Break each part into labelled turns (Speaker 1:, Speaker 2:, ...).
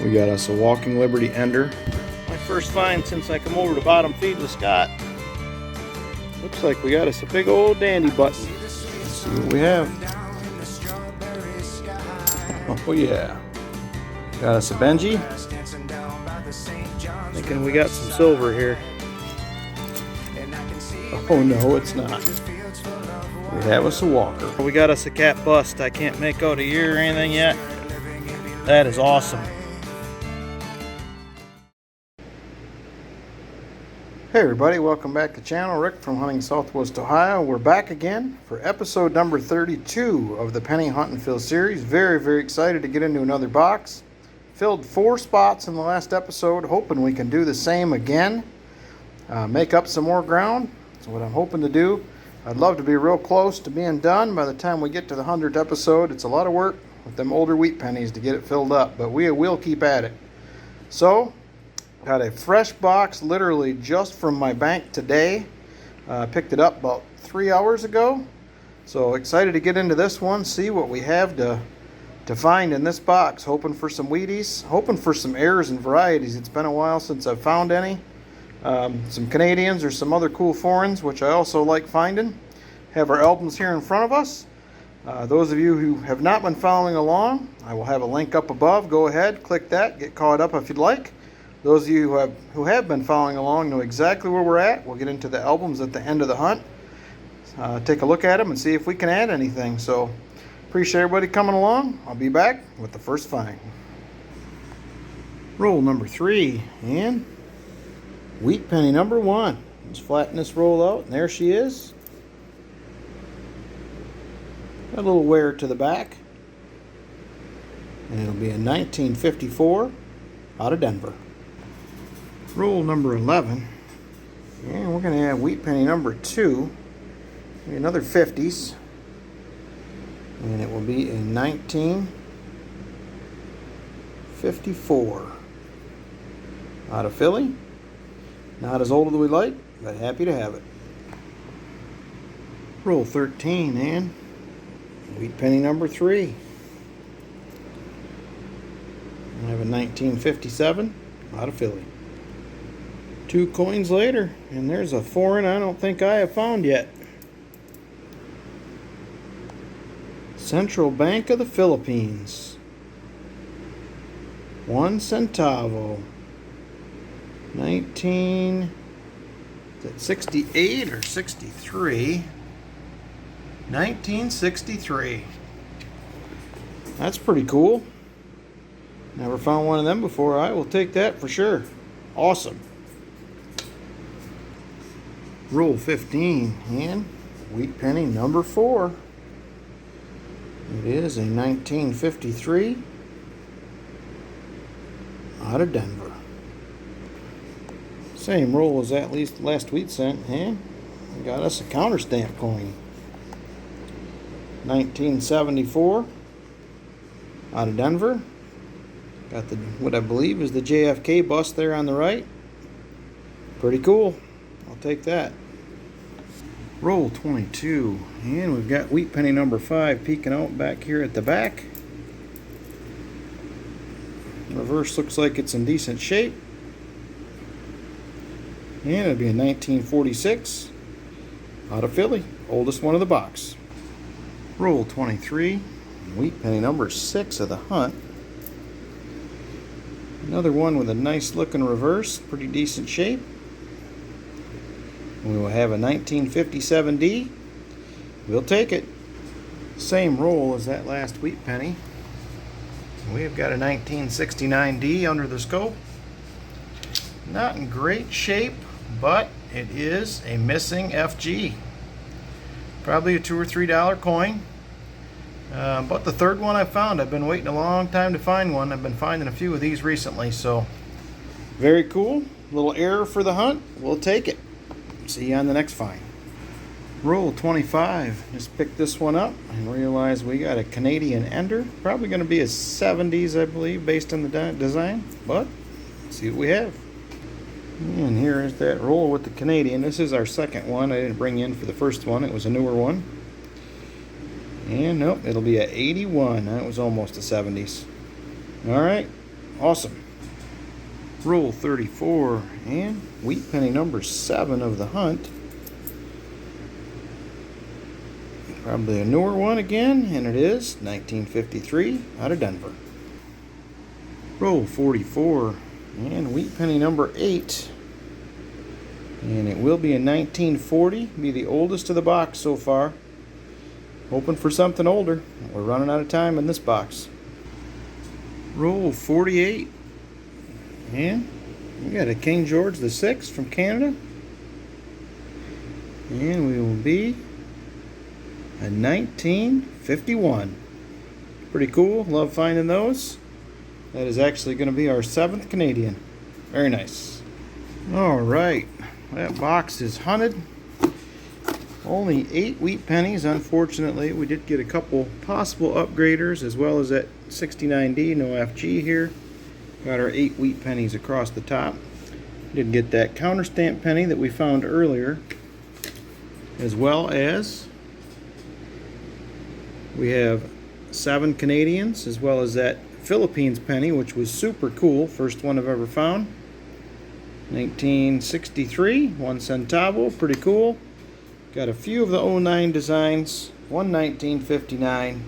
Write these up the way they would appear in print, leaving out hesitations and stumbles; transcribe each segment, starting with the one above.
Speaker 1: We got us a Walking Liberty Ender. My first find since I come over to bottom feed with Scott. Looks like we got us a big old dandy button. Let's see what we have. Oh yeah. Got us a Benji. Thinking we got some silver here. Oh no, it's not. We have us a Walker. We got us a cat bust. I can't make out a year or anything yet. That is awesome. Hey everybody, welcome back to the channel. Rick from Hunting Southwest Ohio. We're back again for episode number 32 of the Penny Hunt and Fill series. Very excited to get into another box. Filled 4 spots in the last episode, hoping we can do the same again. Make up some more ground. That's what I'm hoping to do. I'd love to be real close to being done by the time we get to the 100th episode. It's a lot of work with them older wheat pennies to get it filled up, but we will keep at it. So, got a fresh box literally just from my bank today. Picked it up about 3 hours ago. So excited to get into this one, see what we have to find in this box. Hoping for some Wheaties, hoping for some errors and varieties. It's been a while since I've found any. Some Canadians or some other cool foreigns, which I also like finding. Have our albums here in front of us. Those of you who have not been following along, I will have a link up above. Go ahead, click that, get caught up if you'd like. Those of you who have been following along know exactly where we're at. We'll get into the albums at the end of the hunt. Take a look at them and see if we can add anything. So, appreciate everybody coming along. I'll be back with the first find. Roll number 3 and wheat penny number 1. Let's flatten this roll out, and there she is. Got a little wear to the back. And it'll be a 1954 out of Denver. Roll number 11, and we're going to add wheat penny number 2, another 50s, and it will be a 1954 out of Philly. Not as old as we like, but happy to have it. Roll 13, and wheat penny number 3. I have a 1957 out of Philly. 2 coins later, and there's a foreign I don't think I have found yet. Central Bank of the Philippines. 1 centavo. 1968 or 63? 1963. That's pretty cool. Never found one of them before. I will take that for sure. Awesome. Roll 15 and wheat penny number 4. It is a 1953 out of Denver. Same roll as that last wheat cent, and we got us a counter stamp coin. 1974 out of Denver. Got what I believe is the JFK bust there on the right. Pretty cool. I'll take that. Roll 22, and we've got wheat penny number 5 peeking out back here at the back. Reverse looks like it's in decent shape. And it'll be a 1946 out of Philly, oldest one of the box. Roll 23, wheat penny number 6 of the hunt. Another one with a nice looking reverse, pretty decent shape. We will have a 1957D. We'll take it. Same roll as that last wheat penny. We've got a 1969D under the scope. Not in great shape, but it is a missing FG. Probably a $2 or $3 coin. But the third one I found. I've been waiting a long time to find one. I've been finding a few of these recently, so very cool. Little error for the hunt. We'll take it. See you on the next find. Roll 25. Just picked this one up and realized we got a Canadian Ender. Probably going to be a 70s, I believe, based on the design. But let's see what we have. And here is that roll with the Canadian. This is our second one. I didn't bring in for the first one. It was a newer one. And nope, it'll be a 81. That was almost a 70s. All right. Awesome. Roll 34, and wheat penny number 7 of the hunt. Probably a newer one again, and it is 1953 out of Denver. Roll 44, and wheat penny number 8. And it will be a 1940, be the oldest of the box so far. Hoping for something older. We're running out of time in this box. Roll 48, and we got a King George VI from Canada. And we will be a 1951. Pretty cool. Love finding those. That is actually going to be our 7th Canadian. Very nice. Alright, that box is hunted. Only 8 wheat pennies, unfortunately. We did get a couple possible upgraders, as well as that 69D, no FG here. Got our 8 wheat pennies across the top. Did get that counter stamp penny that we found earlier, as well as we have 7 Canadians, as well as that Philippines penny, which was super cool. First one I've ever found. 1963, 1 centavo, pretty cool. Got a few of the 09 designs, one 1959,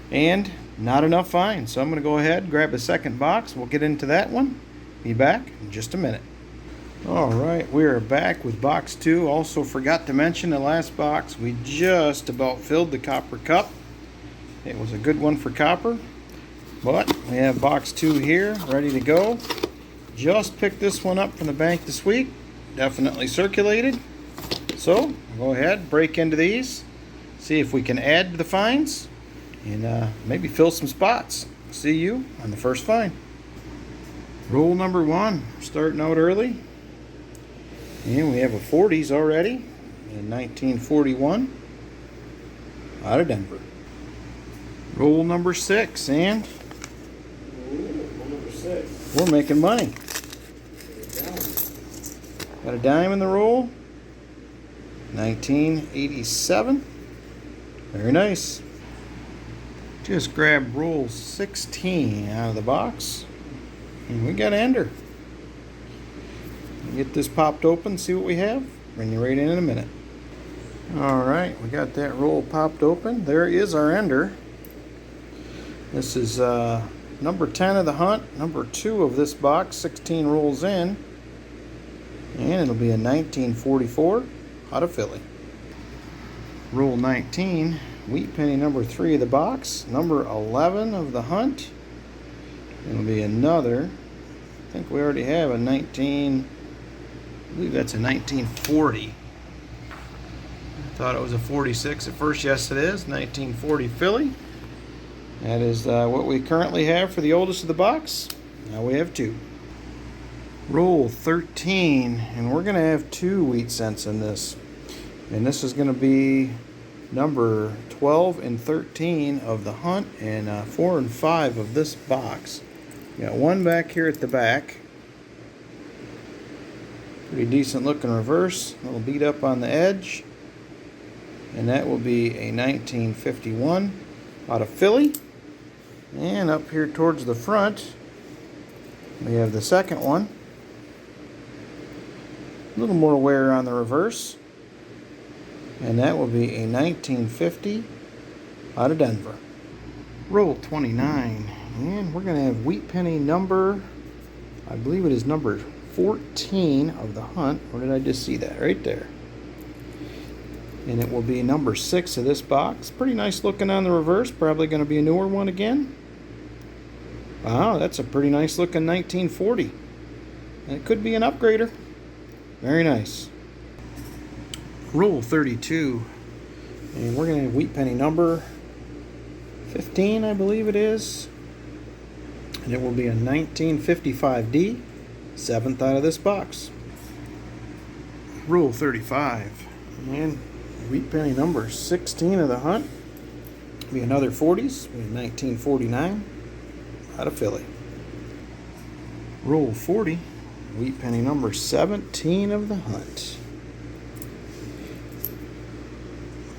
Speaker 1: and not enough finds. So I'm going to go ahead and grab a second box. We'll get into that one. Be back in just a minute. Alright, we are back with box 2. Also forgot to mention the last box, we just about filled the copper cup. It was a good one for copper, but we have box 2 here ready to go. Just picked this one up from the bank this week. Definitely circulated. So go ahead, break into these, see if we can add to the finds, and maybe fill some spots. See you on the first find. Roll number 1, starting out early. And we have a 40s already in 1941 out of Denver. Roll number 6, and we're making money. Got a dime in the roll. 1987. Very nice. Just grab roll 16 out of the box, and we got ender. Get this popped open, see what we have. Bring you right in a minute. Alright, we got that roll popped open. There is our ender. This is number 10 of the hunt, number 2 of this box, 16 rolls in. And it'll be a 1944 out of Philly. Roll 19, wheat penny number 3 of the box, number 11 of the hunt. It'll be another, I think we already have a I believe that's a 1940. I thought it was a 46 at first. Yes, it is. 1940 Philly. That is what we currently have for the oldest of the box. Now we have 2. Roll 13, and we're going to have 2 wheat cents in this. And this is going to be number 12 and 13 of the hunt, and 4 and 5 of this box. Got one back here at the back. Pretty decent looking reverse. A little beat up on the edge. And that will be a 1951 out of Philly. And up here towards the front, we have the second one. A little more wear on the reverse. And that will be a 1950 out of Denver. Roll 29. And we're going to have wheat penny number, I believe it is number 14 of the hunt. Or did I just see that? Right there. And it will be number 6 of this box. Pretty nice looking on the reverse. Probably going to be a newer one again. Wow, that's a pretty nice looking 1940. And it could be an upgrader. Very nice. Roll 32. And we're going to have wheat penny number 15, I believe it is. And it will be a 1955D, 7th out of this box. Roll 35. And wheat penny number 16 of the hunt. Be another 40s, be 1949 out of Philly. Roll 40, wheat penny number 17 of the hunt.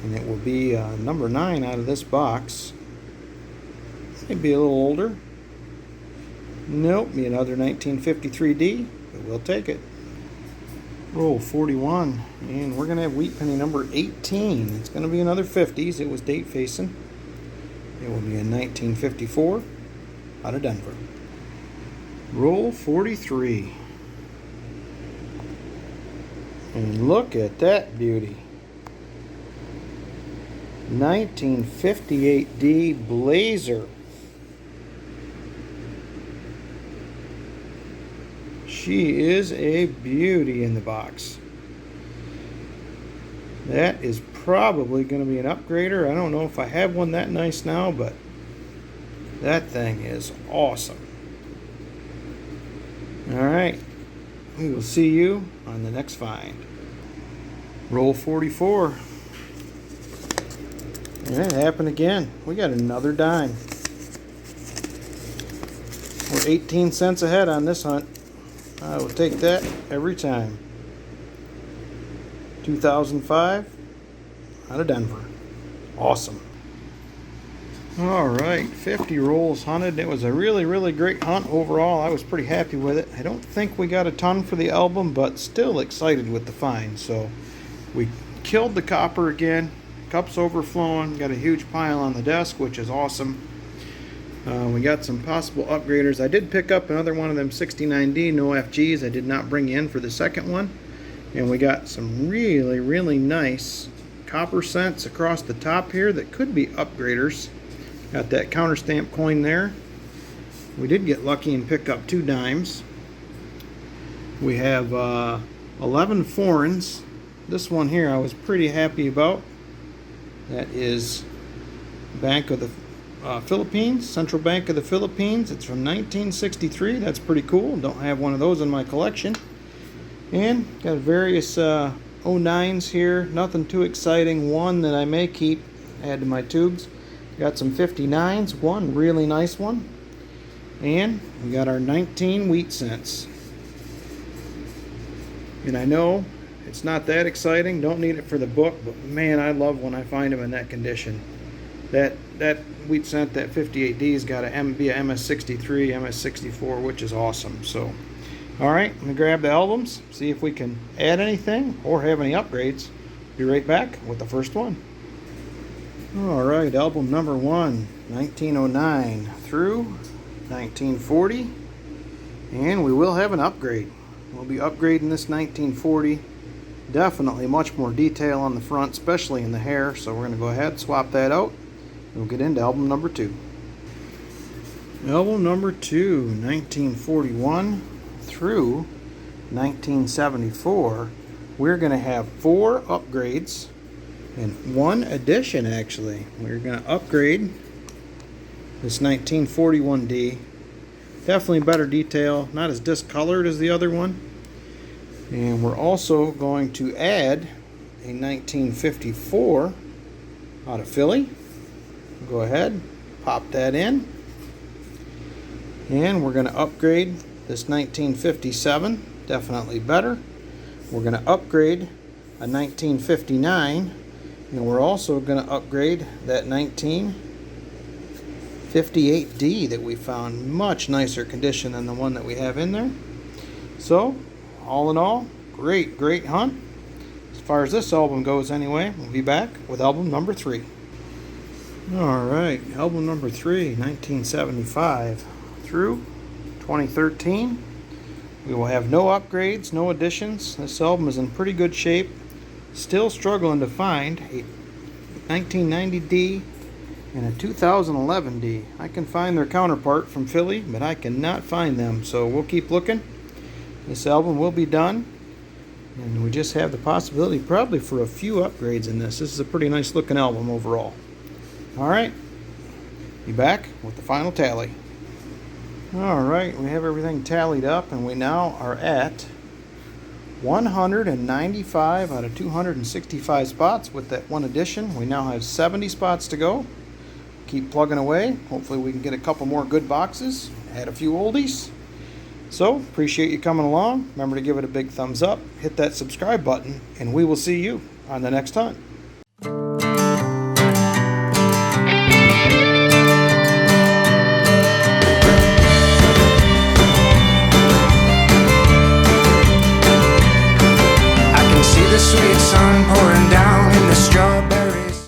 Speaker 1: And it will be number 9 out of this box. Maybe a little older. Nope, another 1953D, but we'll take it. Roll 41, and we're going to have wheat penny number 18. It's going to be another 50s. It was date facing. It will be in 1954 out of Denver. Roll 43. And look at that beauty. 1958D Blazer. She is a beauty in the box. That is probably going to be an upgrader. I don't know if I have one that nice now, but that thing is awesome. Alright, we will see you on the next find. Roll 44. And it happened again. We got another dime. We're 18 cents ahead on this hunt. I will take that every time. 2005 out of Denver. Awesome. Alright, 50 rolls hunted. It was a really great hunt overall. I was pretty happy with it. I don't think we got a ton for the album, but still excited with the find. So we killed the copper again. Cups overflowing. Got a huge pile on the desk, which is awesome. We got some possible upgraders. I did pick up another one of them 69D, no FGs. I did not bring in for the second one. And we got some really nice copper cents across the top here that could be upgraders. Got that counter stamp coin there. We did get lucky and pick up 2 dimes. We have 11 foreigns. This one here I was pretty happy about. That is Bank of the Philippines, Central Bank of the Philippines. It's from 1963. That's pretty cool. Don't have one of those in my collection. And got various 09s here. Nothing too exciting. One that I may keep, add to my tubes. Got some 59s. One really nice one. And we got our 19 wheat cents. And I know it's not that exciting. Don't need it for the book, but man, I love when I find them in that condition. That wheat cent, that 58D's got a MS63, MS64, which is awesome. So, all right, I'm gonna grab the albums, see if we can add anything or have any upgrades. Be right back with the first one. All right, album number 1, 1909 through 1940, and we will have an upgrade. We'll be upgrading this 1940. Definitely much more detail on the front, especially in the hair. So we're going to go ahead and swap that out. We'll get into album number 2. Album number 2, 1941 through 1974. We're going to have 4 upgrades and 1 addition, actually. We're going to upgrade this 1941D. Definitely better detail, not as discolored as the other one. And we're also going to add a 1954 out of Philly. Go ahead, pop that in. And we're going to upgrade this 1957, definitely better. We're going to upgrade a 1959, and we're also going to upgrade that 1958D that we found. Much nicer condition than the one that we have in there. So, all in all, great hunt. As far as this album goes anyway, we'll be back with album number 3. Alright, album number 3, 1975 through 2013. We will have no upgrades, no additions. This album is in pretty good shape. Still struggling to find a 1990D and a 2011D. I can find their counterpart from Philly, but I cannot find them. So we'll keep looking. This album will be done, and we just have the possibility probably for a few upgrades in this. This is a pretty nice looking album overall. Alright, be back with the final tally. Alright, we have everything tallied up, and we now are at 195 out of 265 spots with that 1 addition. We now have 70 spots to go. Keep plugging away. Hopefully we can get a couple more good boxes, add a few oldies. So, appreciate you coming along. Remember to give it a big thumbs up, hit that subscribe button, and we will see you on the next hunt.
Speaker 2: the sweet sun pouring down in the strawberries.